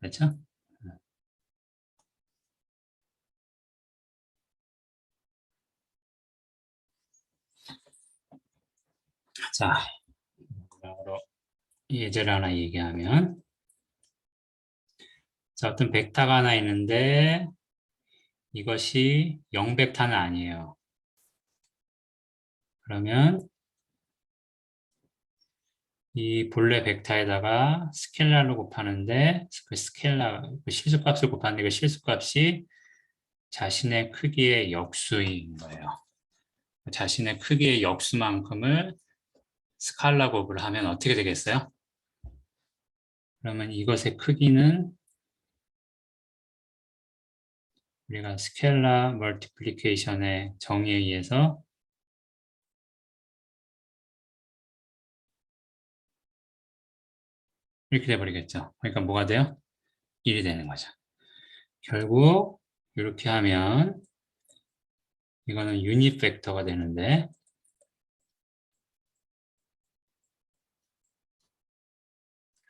그렇죠? 자, 그러므로 예제를 하나 얘기하면 자, 어떤 벡터가 하나 있는데 이것이 0벡터는 아니에요. 그러면 이 본래 벡터에다가 스케일러로 곱하는데 그 스케일러 그 실수값을 곱하는데 그 실수값이 자신의 크기의 역수인 거예요. 자신의 크기의 역수만큼을 스칼라 곱을 하면 어떻게 되겠어요? 그러면 이것의 크기는 우리가 스케일러 멀티플리케이션의 정의에 의해서 이렇게 돼버리겠죠. 그러니까 뭐가 돼요? 1이 되는 거죠. 결국 이렇게 하면 이거는 유닛 벡터가 되는데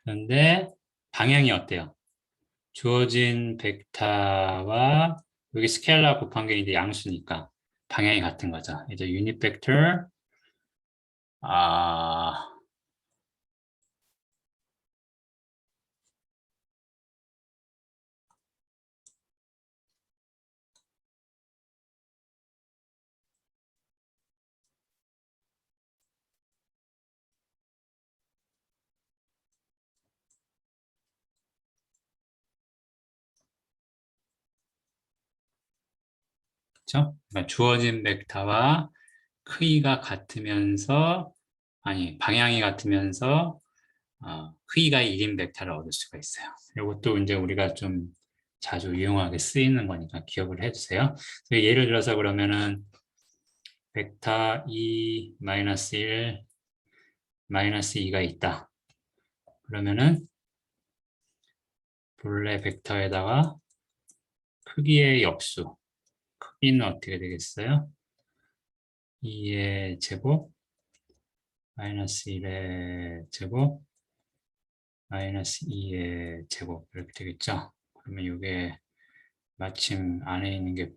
그런데 방향이 어때요? 주어진 벡터와 여기 스케일러 곱한 게 이제 양수니까 방향이 같은 거죠. 이제 유닛 벡터 아 그렇죠? 그러니까 주어진 벡터와 크기가 같으면서 아니 방향이 같으면서 크기가 1인 벡터를 얻을 수가 있어요. 이것도 이제 우리가 좀 자주 유용하게 쓰이는 거니까 기억을 해주세요. 예를 들어서 그러면은 벡터 2, 마이너스 1, 마이너스 2가 있다. 그러면은 본래 벡터에다가 크기의 역수, 크기는 어떻게 되겠어요? 2의 제곱, 마이너스 1의 제곱, 마이너스 2의 제곱 이렇게 되겠죠? 그러면 이게 마침 안에 있는 게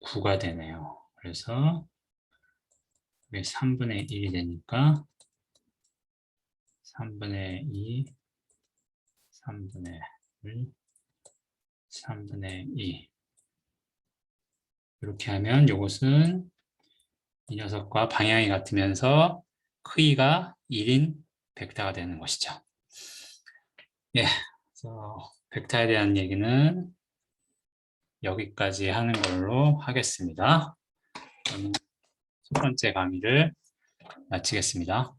9가 되네요. 그래서 이게 3분의 1이 되니까 3분의 2, 3분의 1, 3분의 2 이렇게 하면 이것은 이 녀석과 방향이 같으면서 크기가 1인 벡터가 되는 것이죠. 예, 그래서 벡터에 대한 얘기는 여기까지 하는 걸로 하겠습니다. 그러면 첫 번째 강의를 마치겠습니다.